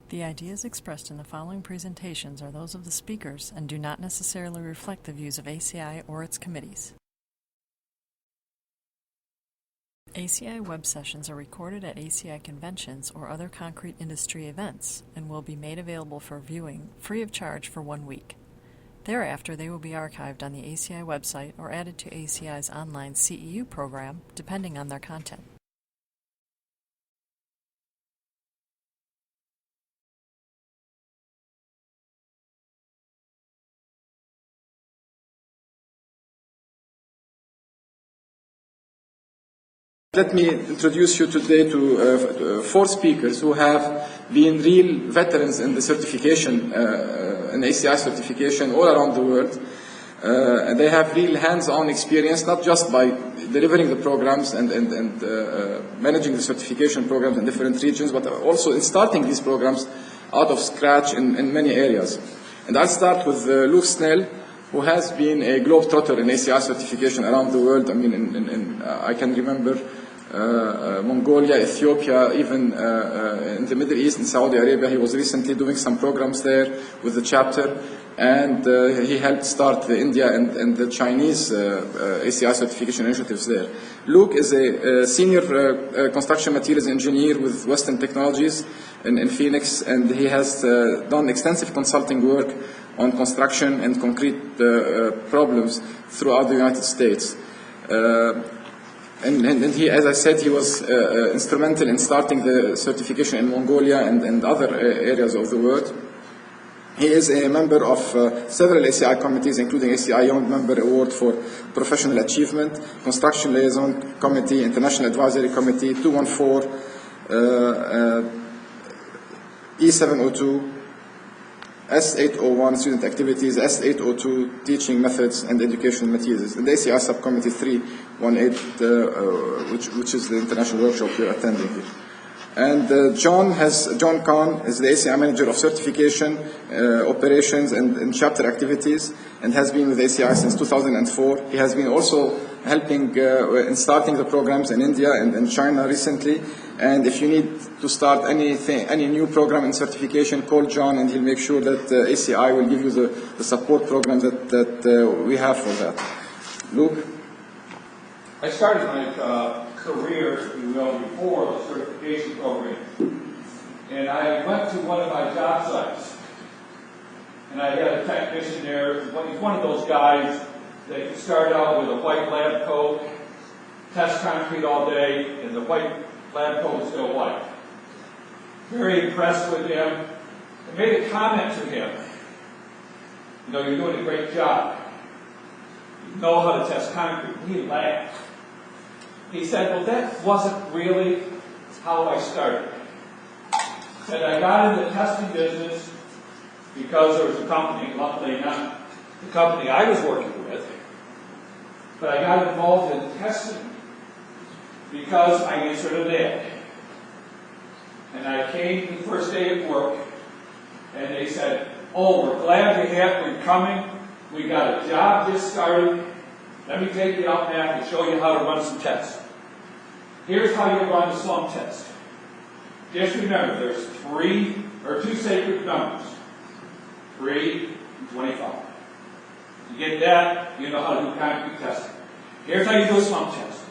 The ideas expressed in the following presentations are those of the speakers and do not necessarily reflect the views of ACI or its committees. ACI web sessions are recorded at ACI conventions or other concrete industry events and will be made available for viewing free of charge for 1 week. Thereafter, they will be archived on the ACI website or added to ACI's online CEU program, depending on their content. Let me introduce you today to 4 speakers who have been real veterans in the certification, in ACI certification all around the world. And they have real hands-on experience, not just by delivering the programs and managing the certification programs in different regions, but also in starting these programs out of scratch in many areas. And I'll start with Luke Snell, who has been a globetrotter in ACI certification around the world. I mean, I can remember Mongolia, Ethiopia, even in the Middle East, in Saudi Arabia. He was recently doing some programs there with the chapter, and he helped start the India and the Chinese ACI certification initiatives there. Luke is a senior construction materials engineer with Western Technologies in Phoenix, and he has done extensive consulting work on construction and concrete problems throughout the United States. And he, as I said, he was instrumental in starting the certification in Mongolia and other areas of the world. He is a member of several ACI committees, including ACI Young Member Award for Professional Achievement, Construction Liaison Committee, International Advisory Committee, 214, E702, S801 Student Activities, S802 Teaching Methods and Educational Materials, and the ACI Subcommittee 318, which is the international workshop you're attending here. And John Kahn is the ACI Manager of Certification, Operations and Chapter Activities, and has been with ACI since 2004. He has been also helping in starting the programs in India and China recently. And if you need to start any new program in certification, call John and he'll make sure that ACI will give you the support program that we have for that. Luke? I started my career, if you will, before the certification program. And I went to one of my job sites. And I had a technician there. He's one of those guys that can start out with a white lab coat, test concrete all day, and the white lab coat is still white. Very impressed with him. I made a comment to him. You know, you're doing a great job. You know how to test concrete. He laughed. He said, well, that wasn't really how I started. He said, I got in the testing business because there was a company, luckily not the company I was working with, but I got involved in testing because I answered an ad. And I came the first day of work, and they said, oh, we're glad to have you coming. We got a job just started. Let me take you out back and show you how to run some tests. Here's how you run a slump test. Just remember, there's 2 sacred numbers, 3 and 25. You get that, you know how to do concrete testing. Here's how you do a slump test.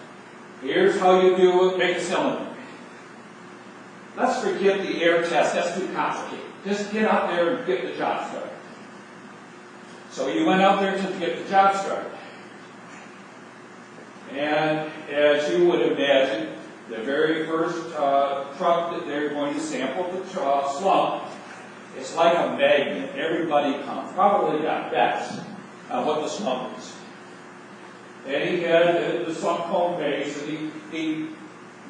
Here's how you make a cylinder. Let's forget the air test, that's too complicated. Just get out there and get the job started. So you went out there to get the job started. And as you would imagine, the very first truck that they're going to sample the slump, it's like a magnet. Everybody probably got bets on what the slump is. And he had the slump cone base, and he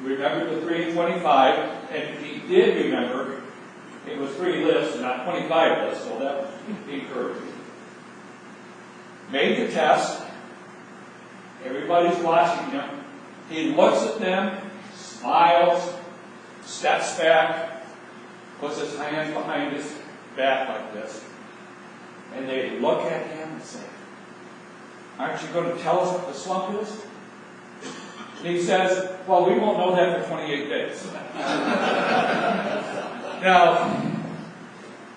remembered the 3 and 25, and he did remember it was 3 lifts and not 25 lifts, so that was encouraging. Made the test. Everybody's watching him. He looks at them, smiles, steps back, puts his hands behind his back like this, and they look at him and say, aren't you going to tell us what the slump is? And he says, well, we won't know that for 28 days. Now,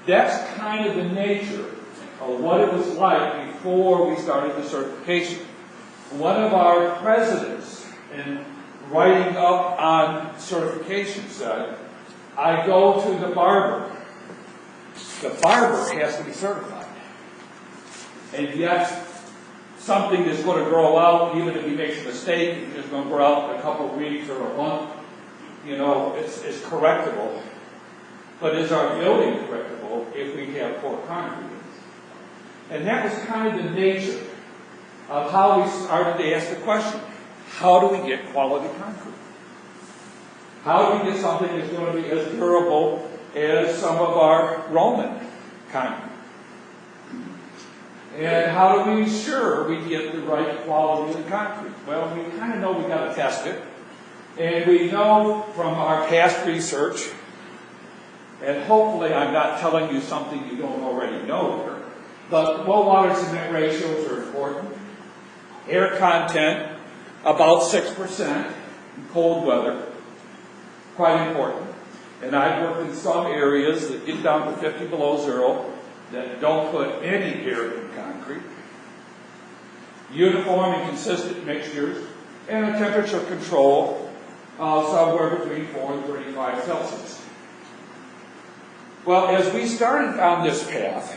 That's kind of the nature of what it was like before we started the certification. One of our presidents, in writing up on certification, said, I go to the barber. The barber has to be certified. And yet, something is going to grow out, even if he makes a mistake, it's going to grow out in a couple of weeks or a month. You know, it's correctable. But is our building correctable if we have poor concrete? And that was kind of the nature of how we started to ask the question, how do we get quality concrete? How do we get something that's going to be as durable as some of our Roman concrete? And how do we ensure we get the right quality of the concrete? Well, we kind of know we got to test it. And we know from our past research, and hopefully I'm not telling you something you don't already know here, but low water cement ratios are important. Air content, about 6% in cold weather, quite important. And I've worked in some areas that get down to 50 below zero that don't put any air in concrete. Uniform and consistent mixtures, and a temperature control somewhere between 4 and 35 Celsius. Well, as we started down this path,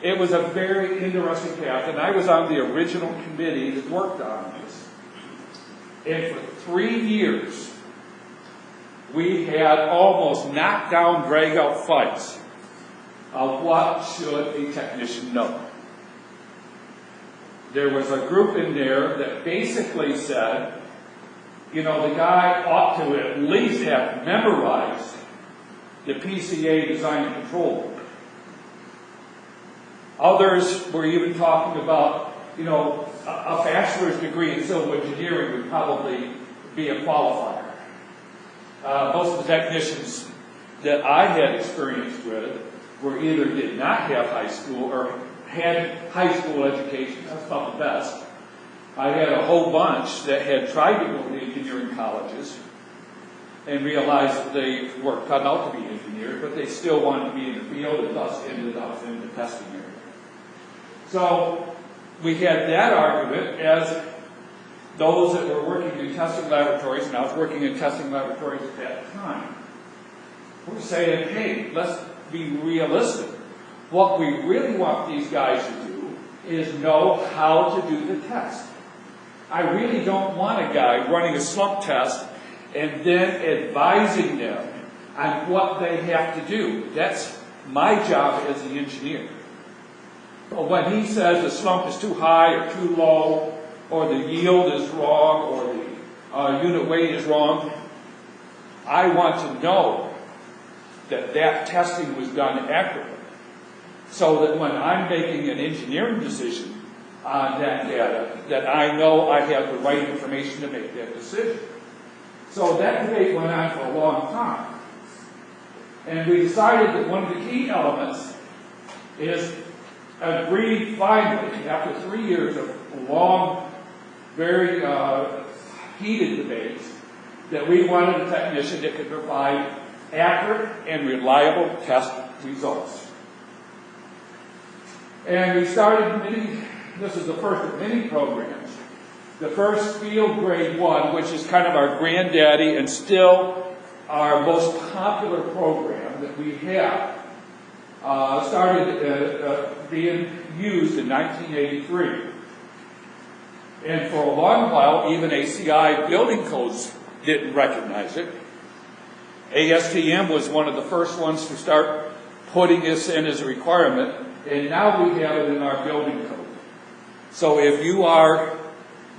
it was a very interesting path, and I was on the original committee that worked on this. And for 3 years, we had almost knockdown, drag-out fights of what should a technician know. There was a group in there that basically said, you know, the guy ought to at least have memorized the PCA design and control book. Others were even talking about, you know, a bachelor's degree in civil engineering would probably be a qualifier. Most of the technicians that I had experience with were either did not have high school or had high school education. That's not the best. I had a whole bunch that had tried to go to engineering colleges and realized that they were cut out to be engineers, but they still wanted to be in the field and thus ended up in the testing area. So we had that argument as those that were working in testing laboratories, and I was working in testing laboratories at that time, were saying, hey, let's be realistic. What we really want these guys to do is know how to do the test. I really don't want a guy running a slump test and then advising them on what they have to do. That's my job as the engineer. But when he says the slump is too high or too low, or the yield is wrong, or the unit weight is wrong, I want to know that that testing was done accurately, so that when I'm making an engineering decision on that data, that I know I have the right information to make that decision. So that debate went on for a long time. And we decided that one of the key elements is agreed finally, after 3 years of long, very heated debates, that we wanted a technician that could provide accurate and reliable test results. And we started this is the first of many programs. The first Field Grade 1, which is kind of our granddaddy and still our most popular program that we have, started being used in 1983. And for a long while, even ACI building codes didn't recognize it. ASTM was one of the first ones to start putting this in as a requirement, and now we have it in our building code. So if you are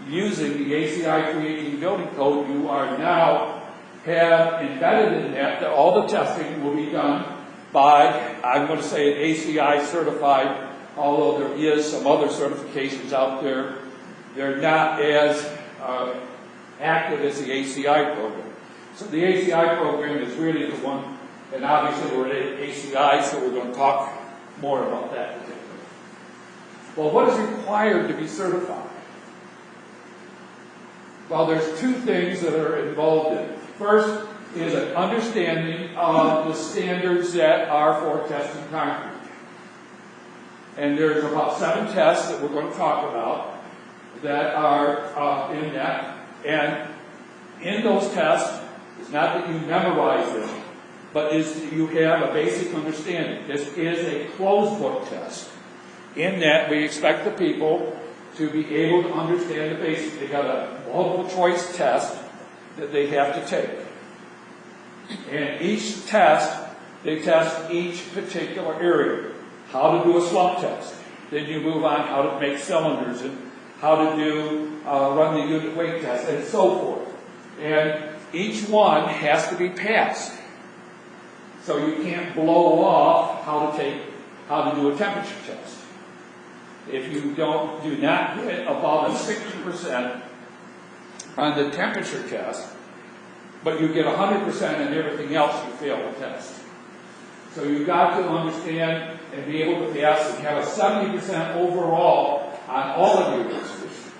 using the ACI 318 building code, you are now have embedded in that all the testing will be done by, I'm going to say, an ACI certified, although there is some other certifications out there. They're not as active as the ACI program. So the ACI program is really the one, and obviously we're at ACI, so we're going to talk more about that particularly. Well, what is required to be certified? Well, there's two things that are involved in it. First, is an understanding of the standards that are for testing concrete. And there's about 7 tests that we're going to talk about that are in that. And in those tests, it's not that you memorize them, but is that you have a basic understanding. This is a closed book test. In that, we expect the people to be able to understand the basics. They got a multiple choice test that they have to take. And each test, they test each particular area. How to do a slump test. Then you move on how to make cylinders and how to do run the unit weight test and so forth. And each one has to be passed. So you can't blow off how to do a temperature test. If you do not get above a 60% on the temperature test, but you get 100% in everything else, you fail the test. So you've got to understand and be able to pass and have a 70% overall on all of your answers.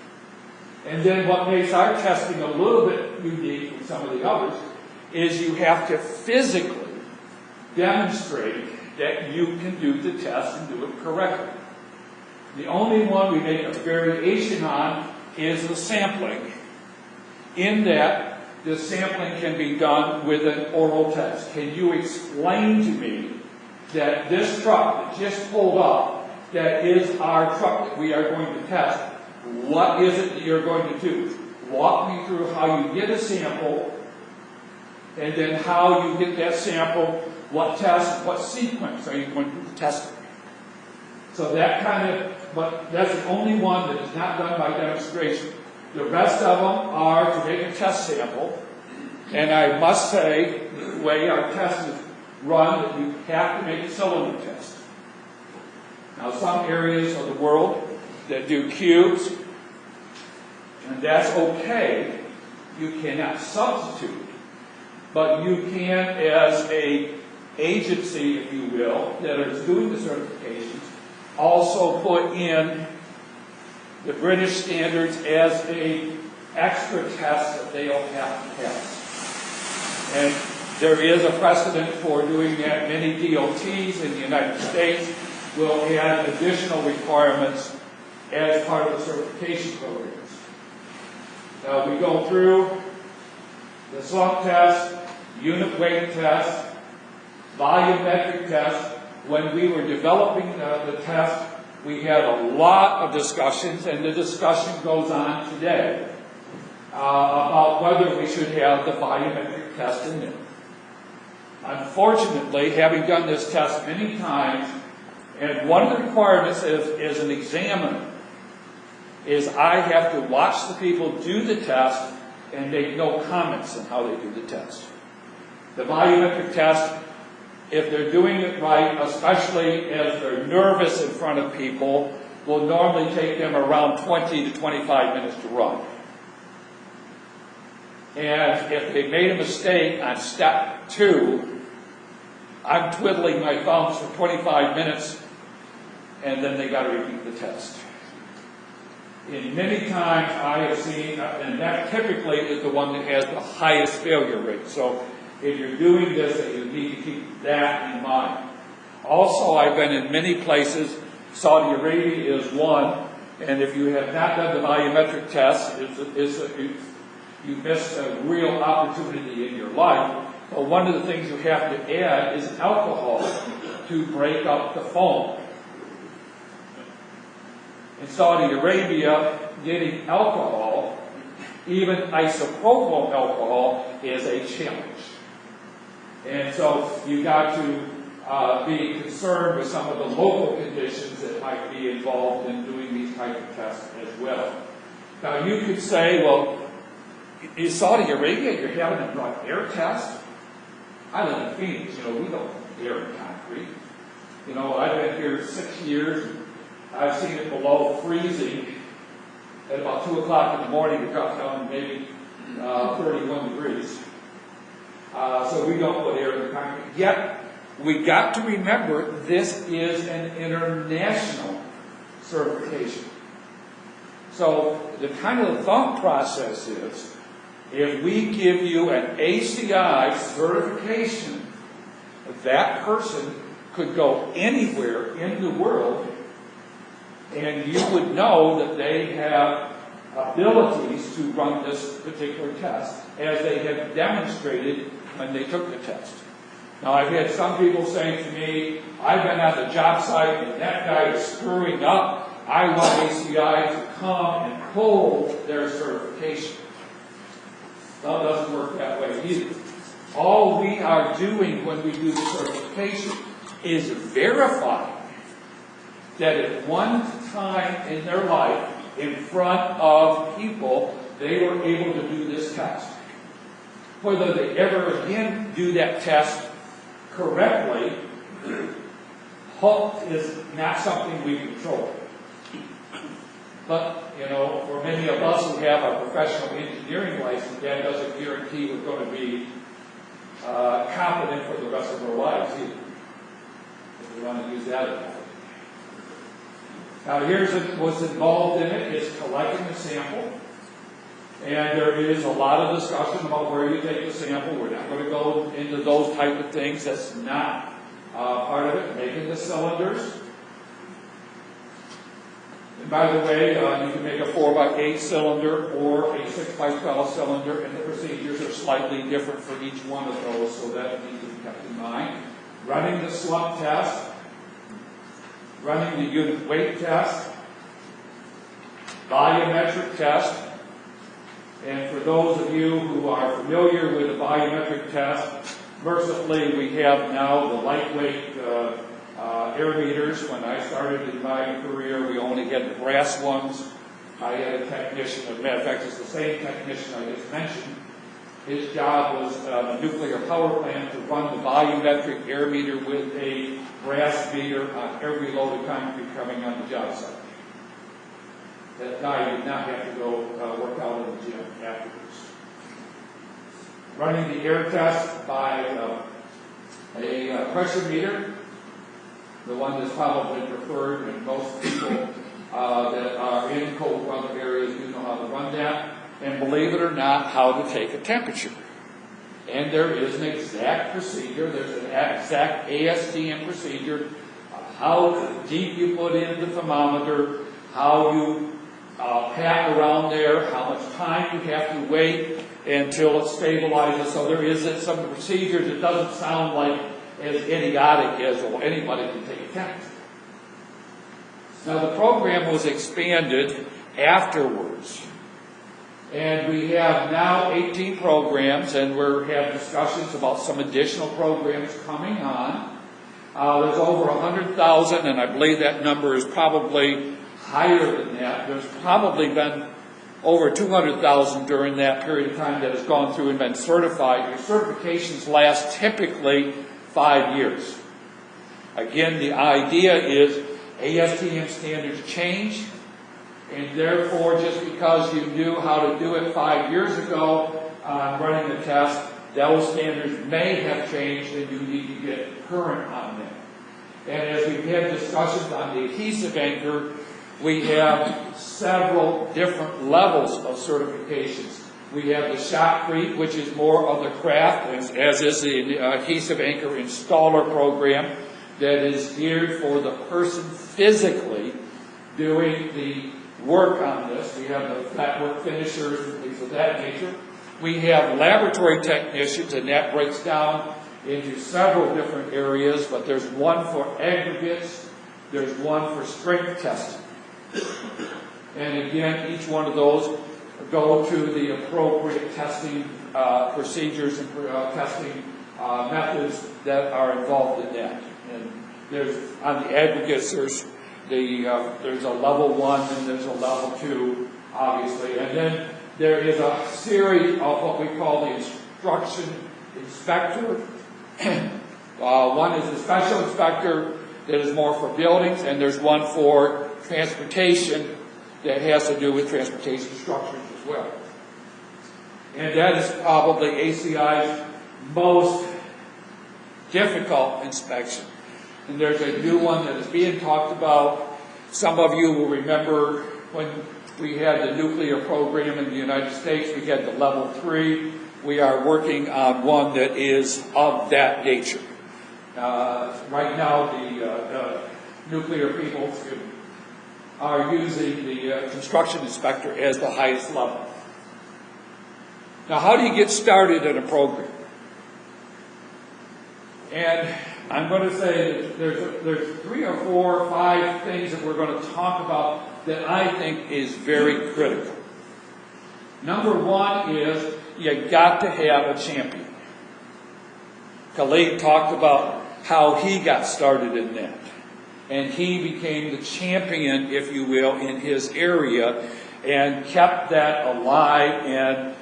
And then what makes our testing a little bit unique from some of the others is you have to physically demonstrate that you can do the test and do it correctly. The only one we make a variation on is the sampling. In that, the sampling can be done with an oral test. Can you explain to me that this truck that just pulled up, that is our truck that we are going to test, what is it that you're going to do? Walk me through how you get a sample, and then how you get that sample, what test, what sequence are you going to test it? So that but that's the only one that is not done by demonstration. The rest of them are to make a test sample, and I must say, the way our test is run, that you have to make a cylinder test. Now, some areas of the world that do cubes, and that's okay. You cannot substitute, but you can, as a agency, if you will, that is doing the certifications, also put in the British standards as a extra test that they'll have to pass. And there is a precedent for doing that. Many DOTs in the United States will add additional requirements as part of the certification programs. Now we go through the slump test, unit weight test, volumetric test. When we were developing the test, we had a lot of discussions, and the discussion goes on today about whether we should have the volumetric test in there. Unfortunately, having done this test many times, and one of the requirements as an examiner is I have to watch the people do the test and make no comments on how they do the test. The volumetric test, if they're doing it right, especially as they're nervous in front of people, will normally take them around 20 to 25 minutes to run. And if they made a mistake on step 2, I'm twiddling my thumbs for 25 minutes, and then they got to repeat the test. And many times I have seen, and that typically is the one that has the highest failure rate. So if you're doing this, you need to keep that in mind. Also, I've been in many places. Saudi Arabia is one, and if you have not done the volumetric test, you missed a real opportunity in your life. But one of the things you have to add is alcohol to break up the foam. In Saudi Arabia, getting alcohol, even isopropyl alcohol, is a challenge. And so you got to be concerned with some of the local conditions that might be involved in doing these type of tests as well. Now you could say, well, in Saudi Arabia, you're having them run air tests? I live in Phoenix, we don't air in concrete. I've been here 6 years. I've seen it below freezing at about 2 o'clock in the morning. It drops down to maybe 31 degrees. So we don't put air in the concrete. Yet, we got to remember this is an international certification. So the kind of thought process if we give you an ACI certification, that person could go anywhere in the world and you would know that they have abilities to run this particular test as they have demonstrated when they took the test. Now, I've had some people saying to me, I've been at the job site and that guy is screwing up. I want ACI to come and pull their certification. Well, it doesn't work that way either. All we are doing when we do the certification is verifying that at one time in their life, in front of people, they were able to do this test. Whether they ever again do that test correctly is not something we control. But, you know, for many of us who have a professional engineering license, that doesn't guarantee we're going to be competent for the rest of our lives either. If we want to use that analogy. Now, here's what's involved in it is collecting the sample. And there is a lot of discussion about where you take the sample. We're not going to go into those type of things. That's not part of it. Making the cylinders. And by the way, you can make a 4x8 cylinder or a 6x12 cylinder, and the procedures are slightly different for each one of those, so that needs to be kept in mind. Running the slump test, running the unit weight test, volumetric test, and for those of you who are familiar with the volumetric test, mercifully we have now the lightweight air meters. When I started in my career, we only had the brass ones. I had a technician, as a matter of fact, it's the same technician I just mentioned. His job was a nuclear power plant to run the volumetric air meter with a brass meter on every load of concrete coming on the job site. That guy did not have to go work out in the gym afterwards. Running the air test by a pressure meter, the one that's probably preferred, and most people that are in cold weather areas do know how to run that. And believe it or not, how to take a temperature. And there is an exact procedure, there's an exact ASTM procedure of how deep you put in the thermometer, how you pat around there, how much time you have to wait until it stabilizes. So there is some procedures that doesn't sound like as idiotic as anybody can take a temperature. Now the program was expanded afterwards. And we have now 18 programs, and we're having discussions about some additional programs coming on. There's over 100,000, and I believe that number is probably higher than that. There's probably been over 200,000 during that period of time that has gone through and been certified. Your certifications last typically 5 years. Again, the idea is ASTM standards change. And therefore, just because you knew how to do it 5 years ago running the test, those standards may have changed and you need to get current on them. And as we've had discussions on the adhesive anchor, we have several different levels of certifications. We have the shotcrete, which is more of the craft, as is the adhesive anchor installer program that is geared for the person physically doing the work on this. We have the flat work finishers and things of that nature. We have laboratory technicians, and that breaks down into several different areas, but there's one for aggregates, there's one for strength testing. And again, each one of those go to the appropriate testing procedures and testing methods that are involved in that. And there's, on the aggregates, there's a level 1 and there's a level 2, obviously. And then there is a series of what we call the instruction inspector. One is the special inspector that is more for buildings, and there's one for transportation that has to do with transportation structures as well. And that is probably ACI's most difficult inspection. And there's a new one that is being talked about. Some of you will remember when We had the nuclear program in the United States. We had the level 3. We are working on one that is of that nature. Right now, the nuclear people are using the construction inspector as the highest level. Now, how do you get started in a program? And I'm going to say that there's 3 or 4 or 5 things that we're going to talk about that I think is very critical. Number 1 is you got to have a champion. Khalid talked about how he got started in that. And he became the champion, if you will, in his area and kept that alive and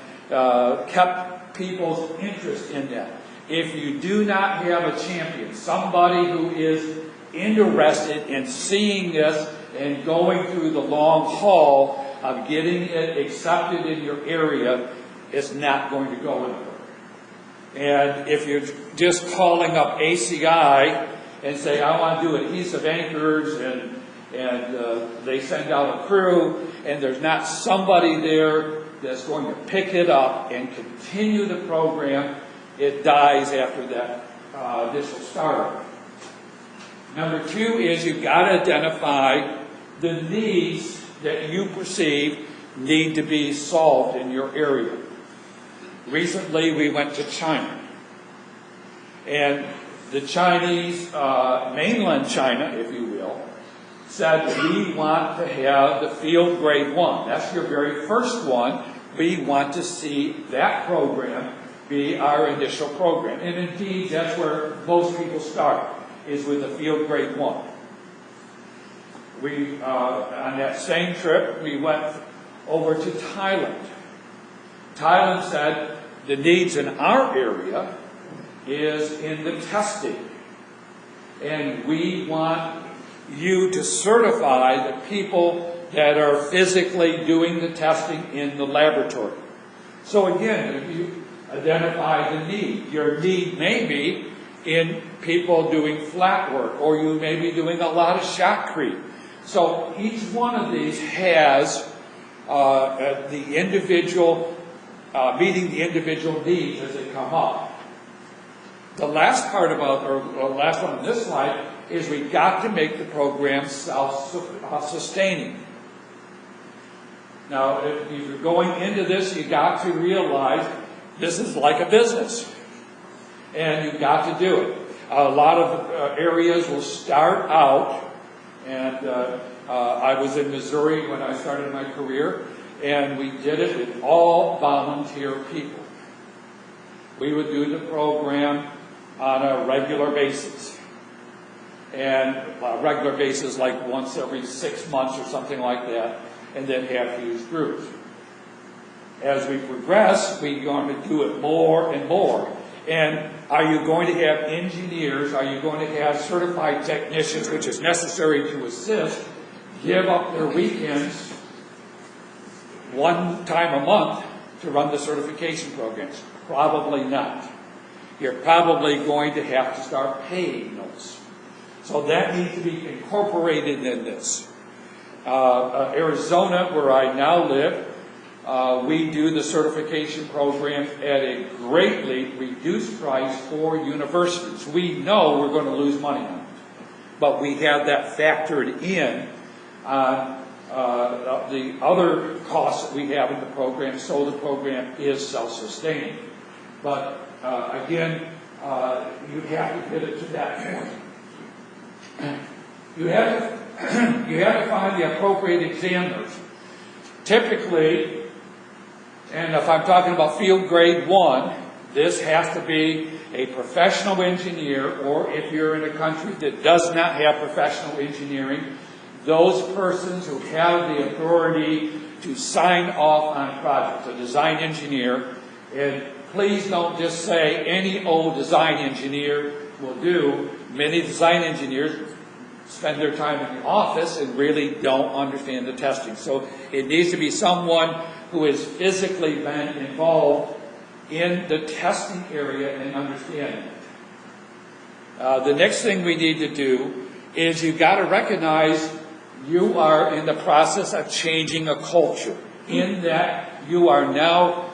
kept people's interest in that. If you do not have a champion, somebody who is interested in seeing this and going through the long haul of getting it accepted in your area, it's not going to go anywhere. And if you're just calling up ACI and say, I want to do adhesive anchors, and they send out a crew, and there's not somebody there that's going to pick it up and continue the program, it dies after that initial startup. Number 2 is you've got to identify the needs that you perceive need to be solved in your area. Recently, we went to China. And the Chinese, mainland China, if you will, said we want to have the field grade 1. That's your very first one. We want to see that program be our initial program. And indeed, that's where most people start, is with the field grade 1. We, on that same trip, we went over to Thailand. Thailand said the needs in our area is in the testing. And we want you to certify the people that are physically doing the testing in the laboratory. So again, if you identify the need, your need may be in people doing flat work, or you may be doing a lot of shotcrete. So each one of these has the individual, meeting the individual needs as they come up. The last part about, or last one on this slide, is we got to make the program self-sustaining. Now, if you're going into this, you got to realize this is like a business, and you've got to do it. A lot of areas will start out, and I was in Missouri when I started my career, and we did it with all volunteer people. We would do the program on a regular basis. And a regular basis like once every 6 months or something like that, and then have huge groups. As we progress, we're going to do it more and more. And are you going to have engineers, are you going to have certified technicians, which is necessary to assist, give up their weekends one time a month to run the certification programs? Probably not. You're probably going to have to start paying those. So that needs to be incorporated in this. Arizona, where I now live, we do the certification program at a greatly reduced price for universities. We know we're going to lose money on it, but we have that factored in on the other costs that we have in the program, so the program is self-sustaining. But again, you have to get it to that point. You have to find the appropriate examiners. Typically, and if I'm talking about field grade 1, this has to be a professional engineer, or if you're in a country that does not have professional engineering, those persons who have the authority to sign off on projects, a design engineer. And please don't just say any old design engineer will do. Many design engineers spend their time in the office and really don't understand the testing. So it needs to be someone who has physically been involved in the testing area and understanding it. The next thing we need to do is you've got to recognize you are in the process of changing a culture, in that you are now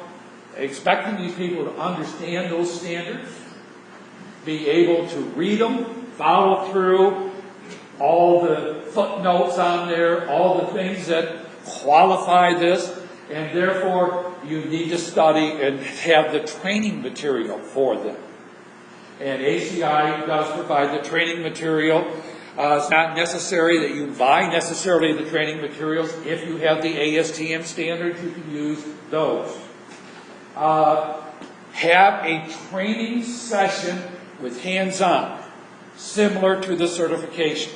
expecting these people to understand those standards, be able to read them, follow through, all the footnotes on there, all the things that qualify this, and therefore you need to study and have the training material for them. And ACI does provide the training material. It's not necessary that you buy necessarily the training materials. If you have the ASTM standards, you can use those. Have a training session with hands-on, similar to the certification.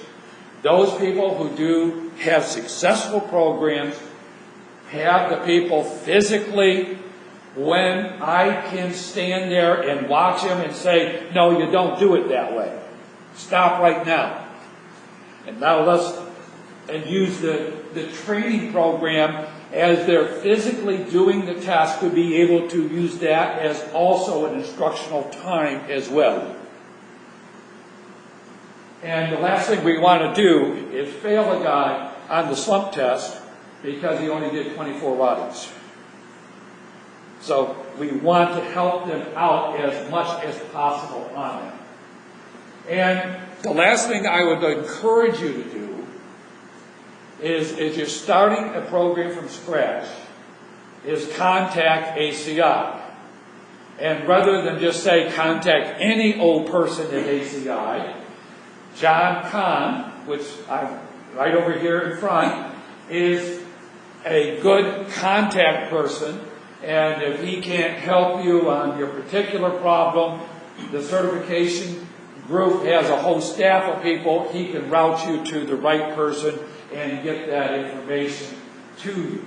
Those people who do have successful programs have the people physically, when I can stand there and watch them and say, no, you don't do it that way. Stop right now. And now let's use the training program as they're physically doing the task to be able to use that as also an instructional time as well. And the last thing we want to do is fail a guy on the slump test because he only did 24 ridings. So we want to help them out as much as possible on that. And the last thing I would encourage you to do is, if you're starting a program from scratch, is contact ACI. And rather than just say contact any old person at ACI, John Kahn, which I'm right over here in front, is a good contact person. And if he can't help you on your particular problem, the certification group has a whole staff of people. He can route you to the right person and get that information to you.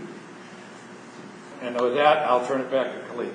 And with that, I'll turn it back to Khalid.